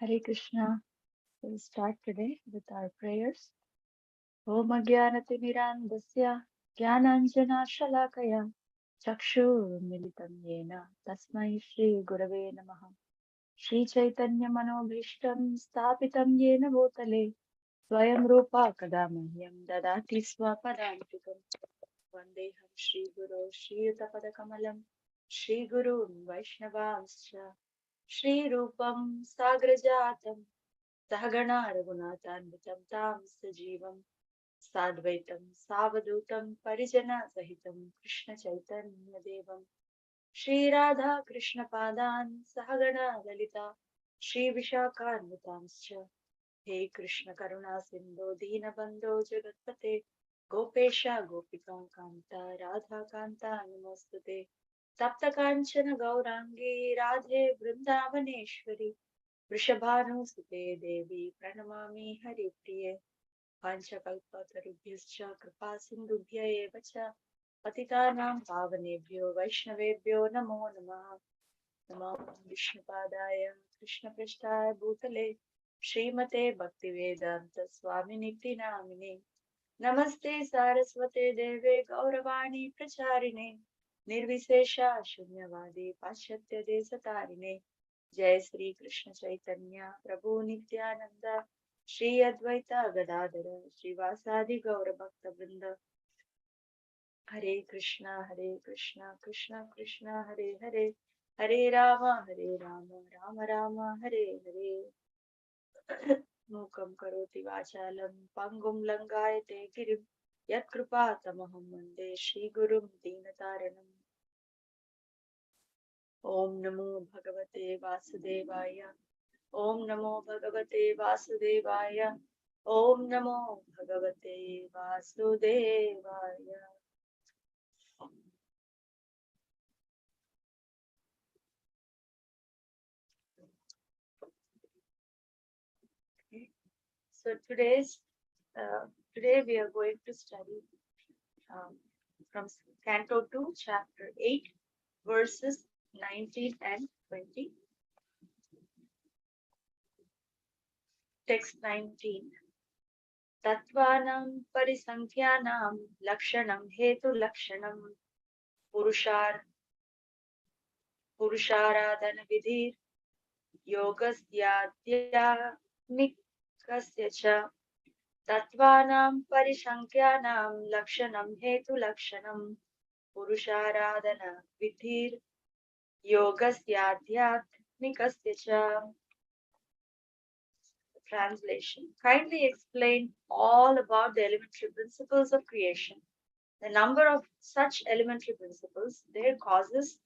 Hare Krishna. We'll start today with our prayers. Om Ajnanatirmirandasya Jnananjana Shalakaya Chakshur Militam Yena Tasmai Shri Gurave Namaha Shri Chaitanya Manobhishtam Stapitam Yena Bhutale Swayam Rupa Kadamahyam Dadati Swapadantikam Vandeham Shri Guru Shri Yutapadakamalam Shri Guru Vaishnavamscha Shri Rupam Sagrajatam Sahagana Raghunathanvitam Tam Sajivam Sadvaitam Savadutam Parijana Sahitam Krishna Chaitanya Devam Shri Radha Krishna Padan Sahagana Lalita Shri Vishakhanvitamscha He Krishna Karuna Sindhu Deenabandho Jagatpate Gopesha Gopika Kanta Radha Kanta Namostute Tapta Kanchana Gaurangi Radhe Vrindavaneshwari Vrishabhanusute Devi Pranamami Haripriye Panchakalpatarubhyascha Kripa Sindhubhya eva cha Patitanam Pavanebhyo Vaishnavebhyo Namo Namaha Namo Vishnupadaya Krishna Prasthaya Bhutale Srimate Bhaktivedanta Swami Niti Namine Namaste Saraswate Deve Gauravani Pracharine Nirvisesha Shunyavadi Paschatya Desatarine Jai Sri Krishna Chaitanya Prabhu Nityananda Shri Advaita Gadadara Srivasadi Gaura Bhakta Vrinda Hare Krishna Krishna Krishna Hare Hare Hare Rama Rama Rama Hare Hare Mukam Karoti Vachalam Pangum Langayate Girim Yat Kripa Tamaham Mande Shri Gurum Dinataranam Om Namo Bhagavate Vasudevaya Om Namo Bhagavate Vasudevaya Om Namo Bhagavate Vasudevaya. Okay. So today we are going to study from Canto 2, Chapter 8, verses 19 and 20. Text 19. Tattvanam parisankhyanam lakshanam hetu lakshanam purusharadhana vidhir yogasyadhyatmikasya cha tattvanam parisankhyanam lakshanam hetu lakshanam purusharadhana vidhir yogasyadhyatmikasya cha. Translation. Kindly explain all about the elementary principles of creation, the number of such elementary principles, their causes,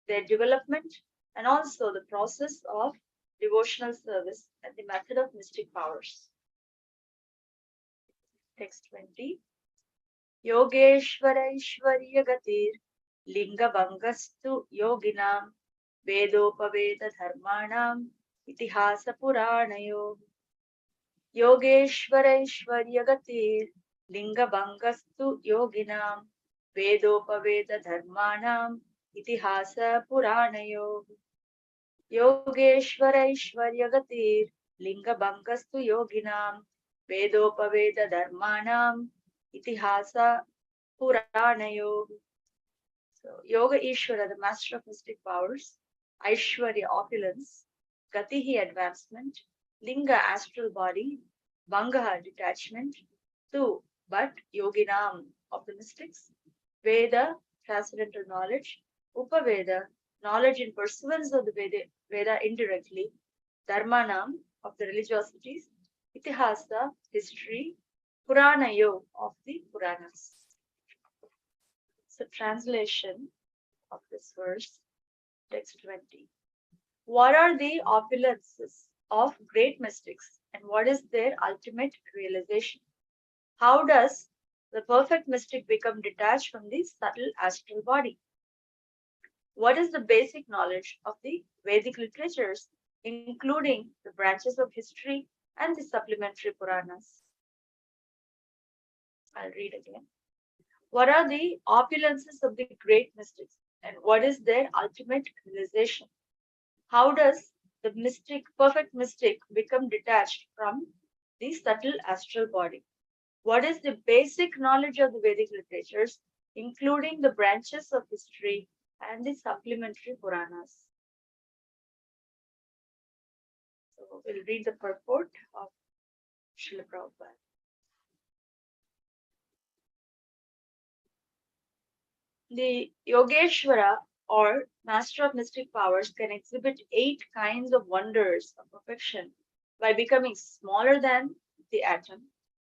their development, and also the process of devotional service and the method of mystic powers. Text 20. Yogeshwara Gatir Linga Bangastu Yoginam Vedopaveda Dharmanam Itihasa Puranayo Yogeshwara Gatir Linga Bangastu Yoginam Vedopaveda Dharmanam Itihasa Puranayo Yogeshwara Gatir Linga Bangastu Yoginam Vedopaveda Dharmanam Itihasa Puranayo. So Yoga Ishvara, the master of mystic powers, Aishwarya opulence, Gatihi advancement, Linga astral body, Bangaha detachment, Tu but Yoginam of the mystics, Veda transcendental knowledge, Upaveda knowledge in pursuance of the Veda indirectly, Dharmanam of the religiosities, Itihasa history, Puranayo of the Puranas. So translation of this verse, text 20. What are the opulences of great mystics and what is their ultimate realization? How does the perfect mystic become detached from the subtle astral body? What is the basic knowledge of the Vedic literatures, including the branches of history and the supplementary Puranas? I'll read again. What are the opulences of the great mystics and what is their ultimate realization? How does the mystic, perfect mystic, become detached from the subtle astral body. What is the basic knowledge of the Vedic literatures, including the branches of history and the supplementary Puranas? So we'll read the purport of Srila Prabhupada. The Yogeshwara or master of mystic powers can exhibit 8 kinds of wonders of perfection by becoming smaller than the atom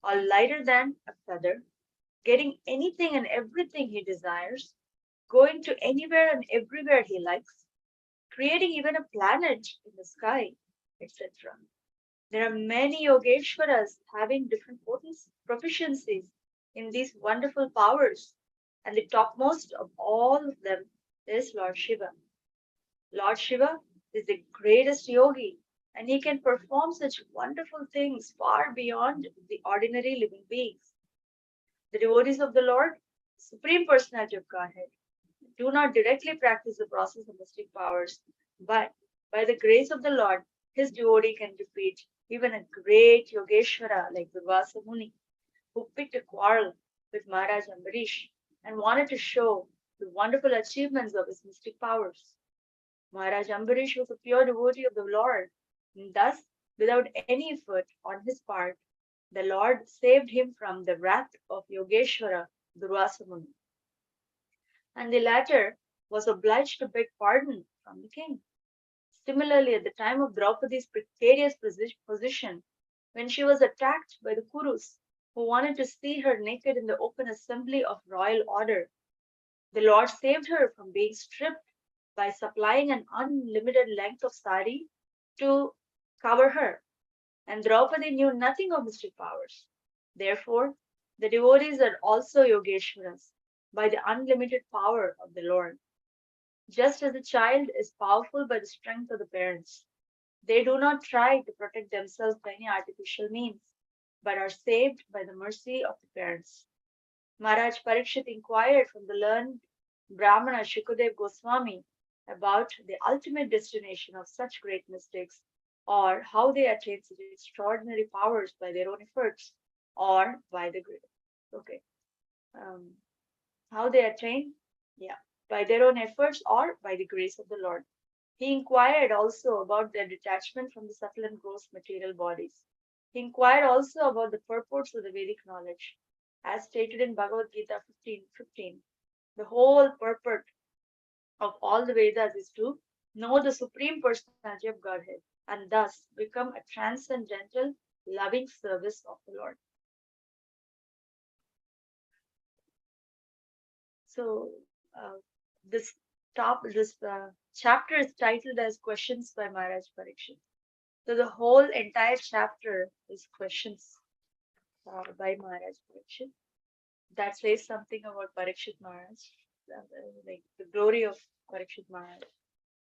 or lighter than a feather, getting anything and everything he desires, going to anywhere and everywhere he likes, creating even a planet in the sky, etc. There are many Yogeshwaras having different proficiencies in these wonderful powers, and the topmost of all of them is Lord Shiva. Lord Shiva is the greatest yogi, and he can perform such wonderful things far beyond the ordinary living beings. The devotees of the Lord, Supreme Personality of Godhead, do not directly practice the process of mystic powers, but by the grace of the Lord, his devotee can defeat even a great Yogeshwara like Durvasa Muni, who picked a quarrel with Maharaj Ambarish and wanted to show the wonderful achievements of his mystic powers. Maharaj Ambarish was a pure devotee of the Lord, and thus, without any effort on his part, the Lord saved him from the wrath of Yogeshwara Durvasa Muni, and the latter was obliged to beg pardon from the king. Similarly, at the time of Draupadi's precarious position, when she was attacked by the Kurus, who wanted to see her naked in the open assembly of royal order, the Lord saved her from being stripped by supplying an unlimited length of sari to cover her. And Draupadi knew nothing of mystic powers. Therefore, the devotees are also Yogeshwaras by the unlimited power of the Lord. Just as a child is powerful by the strength of the parents, they do not try to protect themselves by any artificial means, but are saved by the mercy of the parents. Maharaj Parikshit inquired from the learned Brahmana Shukadev Goswami about the ultimate destination of such great mystics, or how they attain such extraordinary powers by their own efforts, or by the great. Okay. How they attain? Yeah, by their own efforts or by the grace of the Lord. He inquired also about their detachment from the subtle and gross material bodies. He inquired also about the purports of the Vedic knowledge. As stated in Bhagavad Gita 15:15, the whole purport of all the Vedas is to know the Supreme Personality of Godhead and thus become a transcendental, loving service of the Lord. So, this chapter is titled as Questions by Maharaj Parikshit. So the whole entire chapter is questions by Maharaj Parikshit. That says something about Parikshit Maharaj, like the glory of Parikshit Maharaj.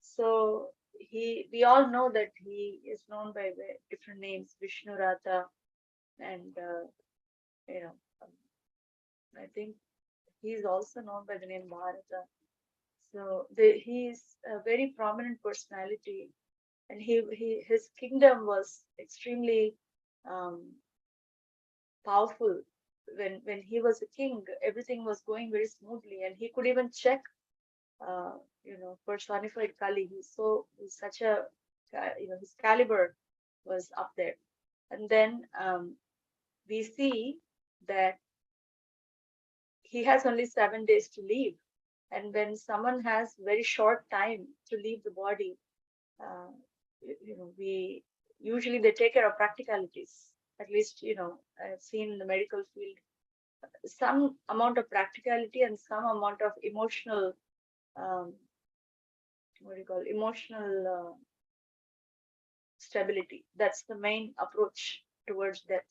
So we all know that he is known by different names, Vishnu Ratha, and I think he is also known by the name Bharata. So he is a very prominent personality, and his kingdom was extremely powerful. When he was a king, everything was going very smoothly, and he could even check, personified Kali. He's such a, his caliber was up there. And then we see that he has only 7 days to live. And when someone has very short time to leave the body, we usually they take care of practicalities. At least, I've seen in the medical field some amount of practicality and some amount of emotional, emotional stability. That's the main approach towards death.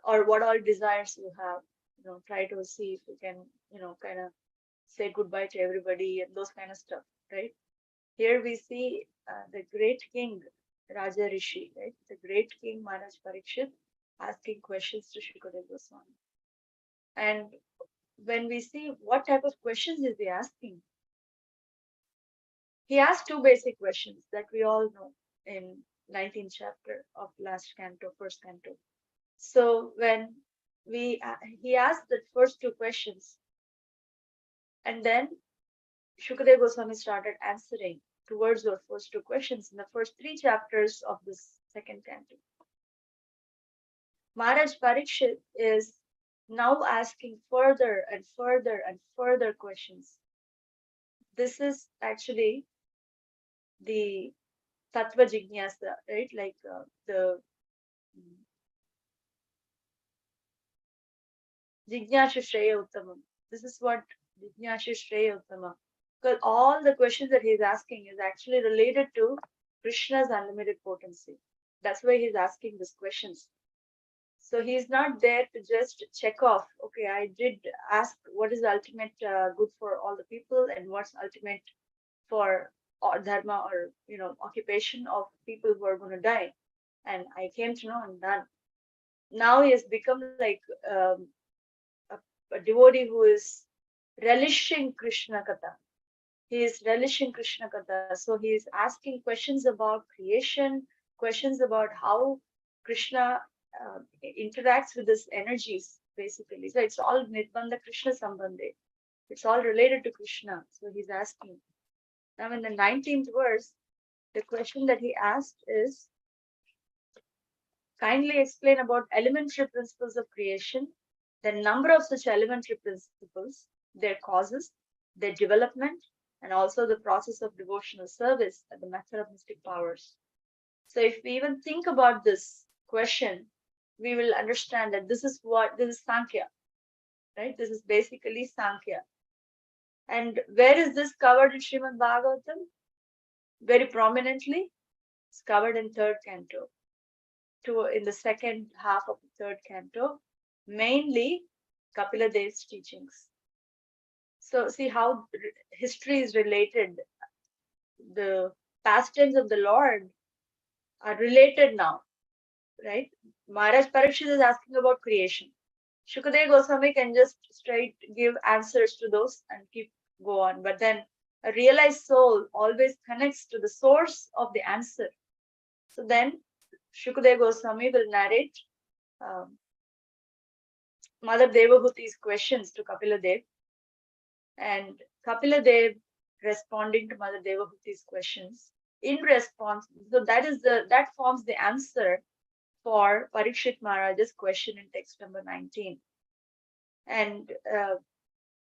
Or what all desires you have, try to see if you can, kind of say goodbye to everybody and those kind of stuff, right? Here we see the great king, Raja Rishi, right? The great king Maharaj Parikshit asking questions to Shukadeva Goswami. And when we see what type of questions is he asking, He asked two basic questions that we all know in 19th chapter of last canto, first canto. So when he asked the first two questions, and then Shukadeva Goswami started answering towards those first two questions in the first three chapters of this second canto. Maharaj Parikshit is now asking further and further and further questions. This is actually the Tattva Jignasa, right? Like the Jignasha Shreya Uttamam. This is what Jignasha Shreya Uttama. Because all the questions that he's asking is actually related to Krishna's unlimited potency. That's why he's asking these questions. So he's not there to just check off, okay, I did ask what is the ultimate good for all the people and what's ultimate for dharma or occupation of people who are going to die. And I came to know and done. Now he has become like a devotee who is relishing Krishna Katha. He is relishing Krishna Katha. So he is asking questions about creation, questions about how Krishna interacts with his energies, basically. So it's all Nirbandha Krishna Sambandhe. It's all related to Krishna. So he's asking. Now in the 19th verse, the question that he asked is, kindly explain about elementary principles of creation, the number of such elementary principles, their causes, their development, and also the process of devotional service and the method of mystic powers. So if we even think about this question, we will understand that this is Sankhya, right? This is basically Sankhya. And where is this covered in Srimad Bhagavatam? Very prominently, it's covered in third canto. In the second half of the third canto, mainly Kapila Dev's teachings. So see how history is related. The pastimes of the Lord are related now, right? Maharaj Parikshit is asking about creation. Shukadeva Goswami can just straight give answers to those and go on. But then a realized soul always connects to the source of the answer. So then Shukadeva Goswami will narrate Mother Devahuti's questions to Kapila Dev, and Kapila Dev responding to Mother Devahuti's questions in response. So that forms the answer for Parikshit Maharaj's question in text number 19. And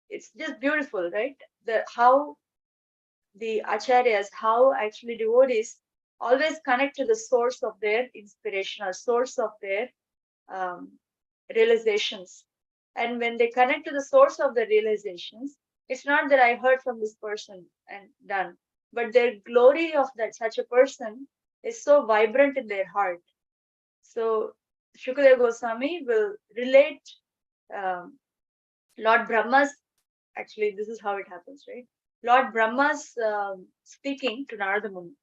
it's just beautiful, right? How the acharyas, how actually devotees always connect to the source of their inspiration or source of their realizations. And when they connect to the source of the realizations, it's not that I heard from this person and done, but their glory of such a person is so vibrant in their heart. So Shukadeva Goswami will relate Lord Brahma's, actually this is how it happens, right? Lord Brahma's speaking to Narada Muni.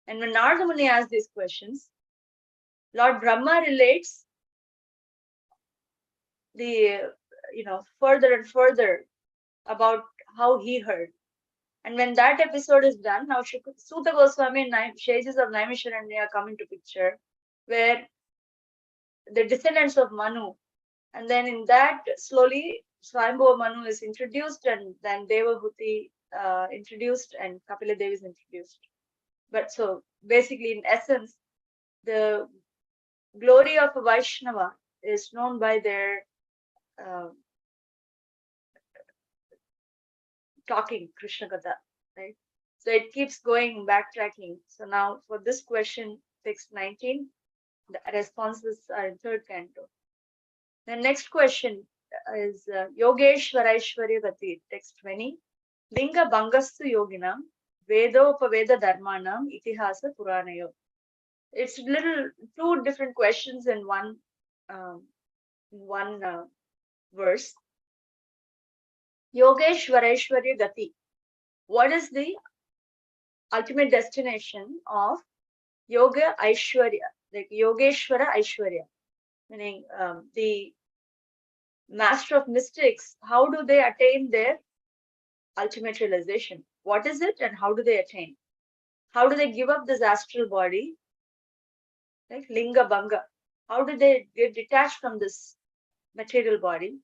And when Narada Muni asks these questions, Lord Brahma relates the, further and further about how he heard. And when that episode is done, now Suta Goswami and Shages of Naimisharanya come into picture, where the descendants of Manu, and then in that slowly Swayambhuva Manu is introduced, and then Devahuti introduced, and Kapila Devi is introduced. But so basically, in essence, the glory of a Vaishnava is known by their talking Krishna Katha, right? So it keeps going, backtracking. So now for this question, text 19, the responses are in third canto. The next question is Yogeshwaraishwarya Gati, text 20. Linga Bangastu Yoginam, Vedopaveda Dharmanam, Itihasa Puranayo. It's two different questions in one verse. Yogeshwaraishwarya Gati. What is the ultimate destination of Yoga Aishwarya, like Yogeshwara Aishwarya, meaning the master of mystics, how do they attain their ultimate realization? what is it and how do they attain? How do they give up this astral body, like linga banga? How do they get detached from this material body?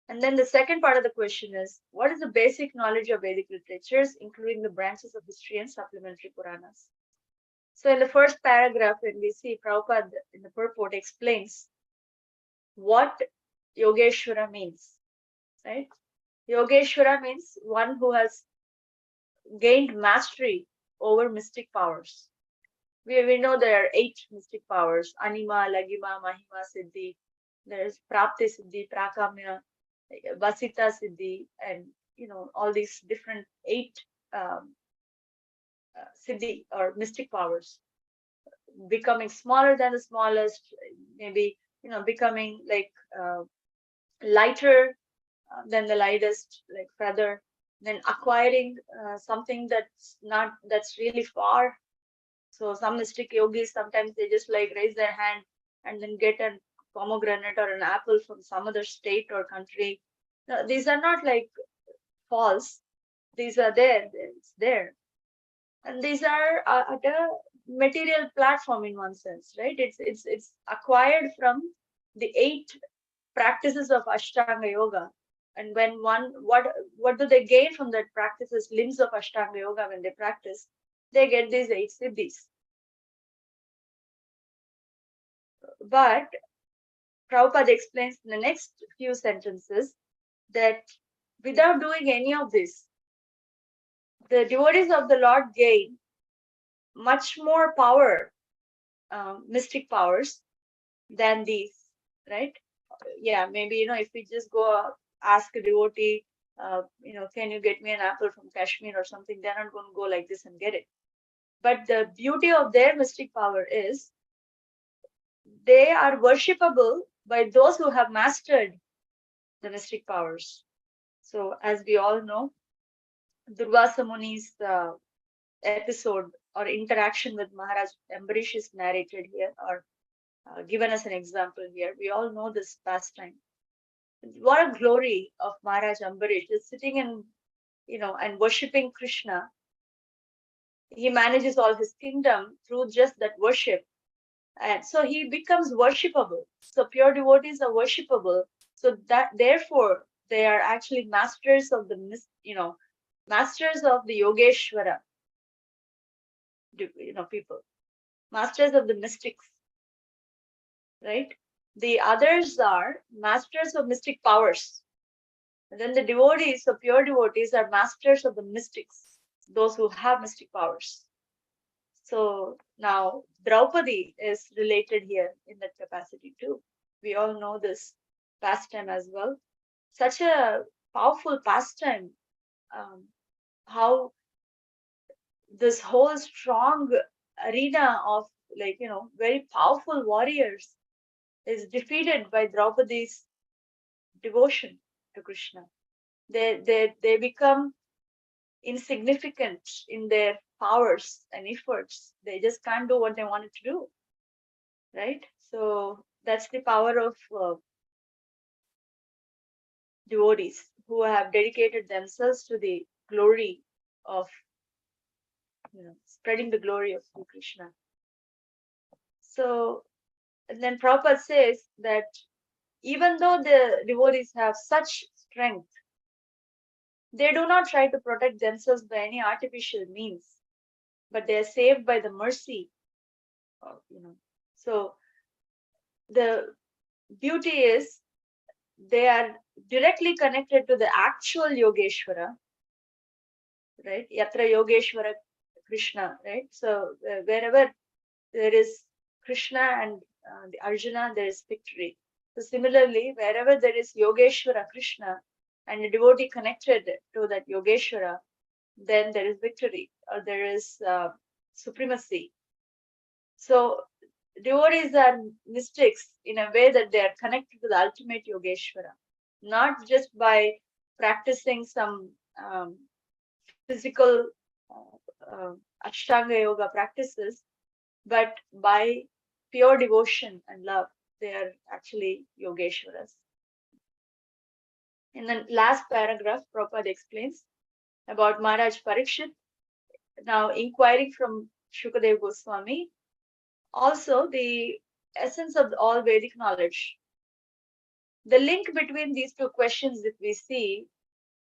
And then the second part of the question is, what is the basic knowledge of Vedic literatures, including the branches of history and supplementary Puranas? So in the first paragraph, when we see Prabhupada in the purport explains what Yogeshwara means, right? Yogeshwara means one who has gained mastery over mystic powers. We know there are 8 mystic powers: Anima, Lagima, Mahima, Siddhi. There's Prapti Siddhi, Prakamya, Vasita Siddhi, and all these different 8 um, Siddhi or mystic powers, becoming smaller than the smallest, maybe becoming like lighter than the lightest, like feather, then acquiring something that's really far. So some mystic yogis, sometimes they just like raise their hand and then get a pomegranate or an apple from some other state or country. No, these are not like false. These are there. It's there. And these are at a material platform in one sense, right? It's acquired from the 8 practices of Ashtanga Yoga. And when what do they gain from that practices, limbs of Ashtanga Yoga when they practice? They get these 8 siddhis. But Prabhupada explains in the next few sentences that without doing any of this, the devotees of the Lord gain much more power, mystic powers, than these, right? Yeah, maybe, if we just go ask a devotee, can you get me an apple from Kashmir or something, they're not going to go like this and get it. But the beauty of their mystic power is they are worshipable by those who have mastered the mystic powers. So as we all know, Durvasa Muni's episode or interaction with Maharaj Ambarish is narrated here, or given as an example here. We all know this pastime. What a glory of Maharaj Ambarish, is sitting and worshipping Krishna. He manages all his kingdom through just that worship. And so he becomes worshipable. So pure devotees are worshipable. So that therefore they are actually masters of the masters of the Yogeshwara, people, masters of the mystics, right? The others are masters of mystic powers. And then the devotees, so pure devotees, are masters of the mystics, those who have mystic powers. So now Draupadi is related here in that capacity too. We all know this pastime as well. Such a powerful pastime. How this whole strong arena of very powerful warriors is defeated by Draupadi's devotion to Krishna. They become insignificant in their powers and efforts. They just can't do what they wanted to do, right? So that's the power of devotees who have dedicated themselves to the glory of spreading the glory of Sri Krishna. So, and then Prabhupada says that even though the devotees have such strength, they do not try to protect themselves by any artificial means, but they are saved by the mercy of, So the beauty is they are directly connected to the actual Yogeshwara, right? Yatra Yogeshwara Krishna, right? So wherever there is Krishna and the Arjuna, there is victory. So similarly, wherever there is Yogeshwara Krishna and a devotee connected to that Yogeshwara, then there is victory, or there is supremacy. So devotees are mystics in a way that they are connected to the ultimate Yogeshwara, not just by practicing some physical Ashtanga Yoga practices, but by pure devotion and love, they are actually Yogeshwaras. In the last paragraph, Prabhupada explains about Maharaj Parikshit. Now, inquiring from Shukadeva Goswami, also the essence of all Vedic knowledge. The link between these two questions that we see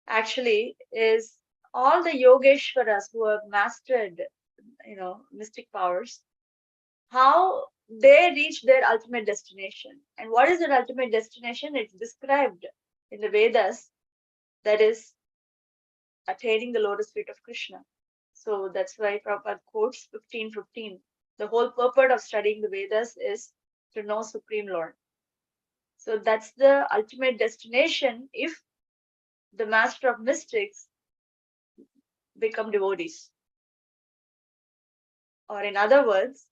actually is all the Yogeshwaras who have mastered, mystic powers, how they reach their ultimate destination. And what is their ultimate destination? It's described in the Vedas, that is attaining the lotus feet of Krishna. So that's why Prabhupada quotes 15:15. The whole purport of studying the Vedas is to know Supreme Lord. So that's the ultimate destination if the master of mystics become devotees. Or in other words,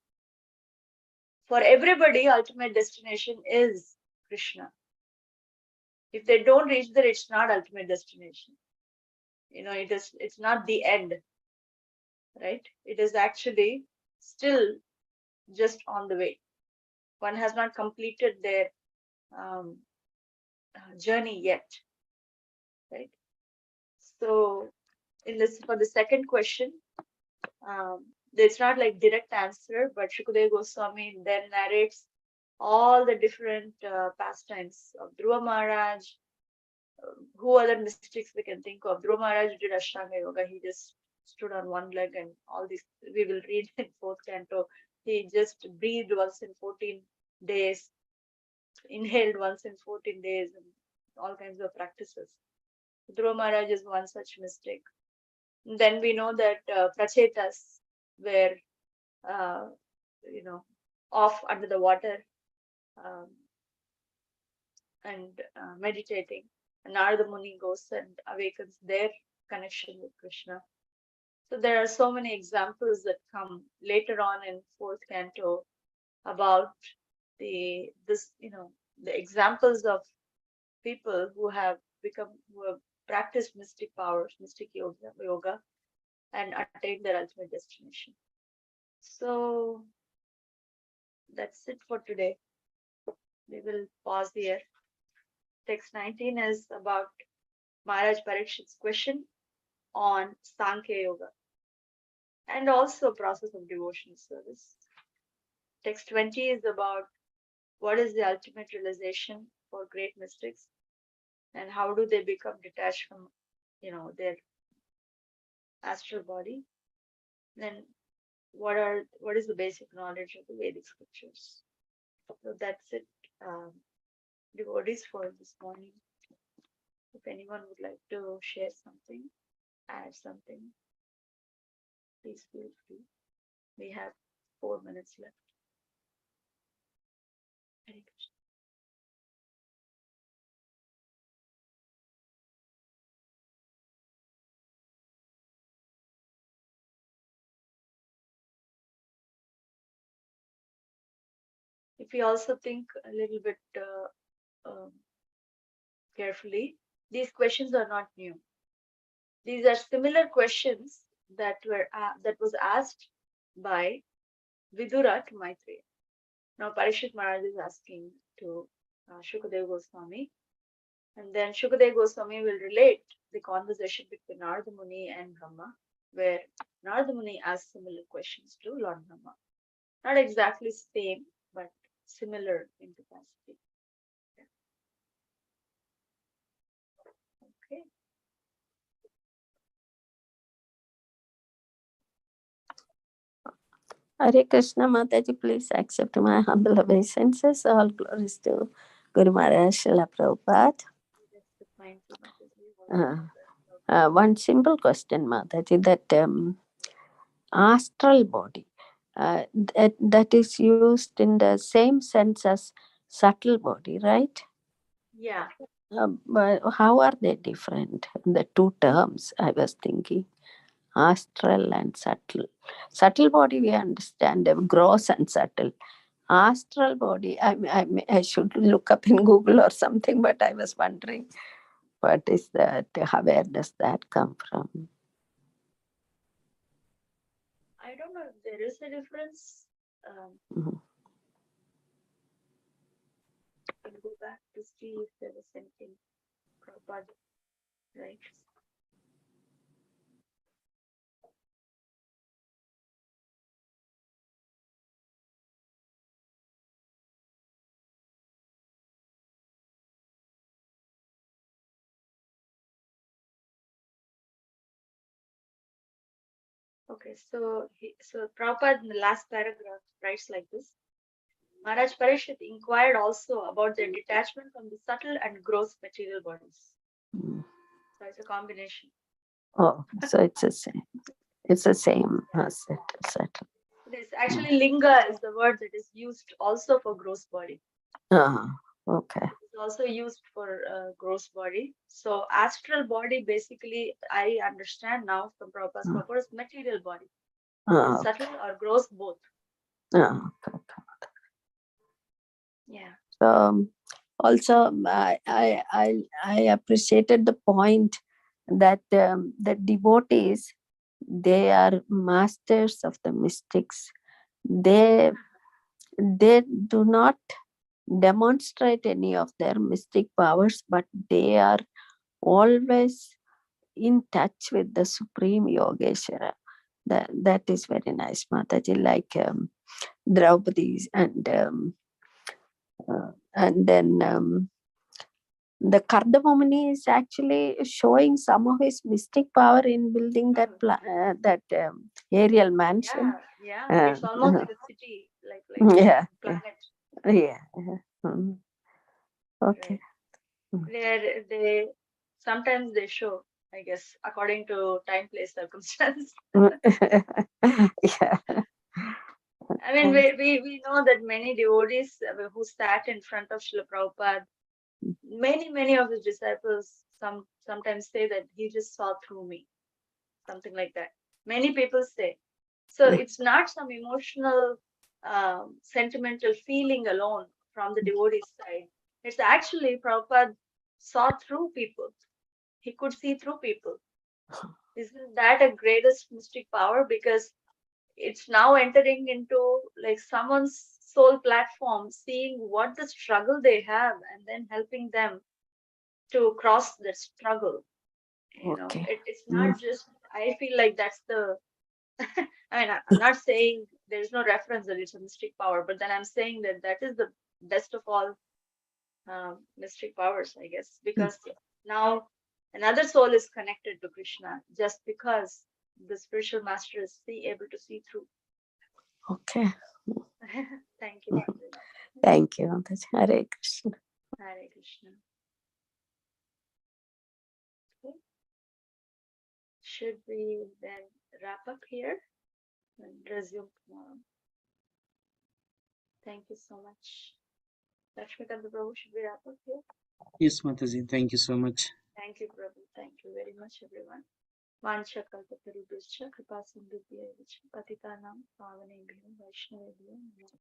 for everybody, ultimate destination is Krishna. If they don't reach there, it's not ultimate destination. It's not the end, right? It is actually still just on the way. One has not completed their journey yet, right? So for the second question, it's not like direct answer, but Shukadeva Goswami then narrates all the different pastimes of Dhruva Maharaj. Who other mystics we can think of? Dhruva Maharaj did Ashtanga Yoga. He just stood on one leg, and all these we will read in fourth canto. He just breathed once in 14 days, inhaled once in 14 days, and all kinds of practices. Dhruva Maharaj is one such mystic. Then we know that Prachetas were, uh, off under the water um, and meditating. And Narada Muni goes and awakens their connection with Krishna. So there are so many examples that come later on in fourth canto about the examples of people who have practiced mystic powers, mystic yoga, and attained their ultimate destination. So that's it for today. We will pause here. Text 19 is about Maharaj Parikshit's question on Sankhya Yoga and also process of devotional service. Text 20 is about what is the ultimate realization for great mystics and how do they become detached from, their astral body. Then what is the basic knowledge of the Vedic scriptures. So that's it, devotees, for this morning. If anyone would like to share something, add something, please feel free. We have 4 minutes left. Hare Krishna. If we also think a little bit carefully, these questions are not new. These are similar questions that was asked by Vidura to Maitreya. Now Parikshit Maharaj is asking to Shukadeva Goswami, and then Shukadeva Goswami will relate the conversation between Narada Muni and Brahma, where Narada Muni asked similar questions to Lord Brahma. Not exactly same, but similar in capacity. Okay. Hare Krishna, Mataji, please accept my humble obeisances. All glories to Guru Maharaj Srila Prabhupada. One simple question, Mataji, that astral body, that is used in the same sense as subtle body, right? Yeah. But how are they different? The two terms I was thinking. Astral and subtle. Subtle body we understand, gross and subtle. Astral body, I should look up in Google or something, but I was wondering what is that? Where does that come from? I don't know if there is a difference. Mm-hmm. I'll go back to see if there was anything Prabhupada, right? Okay, so Prabhupada in the last paragraph writes like this. Maharaj Parishit inquired also about their detachment from the subtle and gross material bodies. Mm. So it's a combination. Oh, so it's the same. It's the same as subtle. This actually linga is the word that is used also for gross body. Okay. It's also used for gross body. So astral body, basically, I understand now from Prabhupada's purpose, material body. Okay. Subtle or gross, both. Okay. Yeah. Also, I appreciated the point that the devotees, they are masters of the mystics. They do not demonstrate any of their mystic powers, but they are always in touch with the Supreme Yogeshwara. That is very nice, Mataji. Like Draupadi and then the Kardamamuni is actually showing some of his mystic power in building that aerial mansion. Yeah. It's almost like a city, like Yeah, a planet. yeah. Okay. Right. They sometimes they show, I guess, according to time, place, circumstance. Yeah. I mean, we know that many devotees who sat in front of Srila Prabhupada, many of his disciples sometimes say that he just saw through me, something like that. Many people say. So it's not some emotional, sentimental feeling alone from the devotee side. It's actually Prabhupada saw through people. He could see through people. Isn't that a greatest mystic power? Because it's now entering into like someone's soul platform, seeing what the struggle they have and then helping them to cross the struggle. Okay. It's not just, I feel like that's the, I mean, I'm not saying there's no reference that it's a mystic power, but then I'm saying that that is the best of all mystic powers, I guess, because now another soul is connected to Krishna just because the spiritual master is able to see through. Okay. Thank you. Thank you. Hare Krishna. Hare Krishna. Okay. Should we then wrap up here and resume tomorrow? Thank you so much. Lakshmikant Prabhu, should we wrap up here? Yes, Mataji. Thank you so much. Thank you, Prabhu. Thank you very much, everyone. Vanchakalpatarubhishcha, Kripa Sindhubhya, Patitanam, Pavanebhyo, Vaishnavebhyo,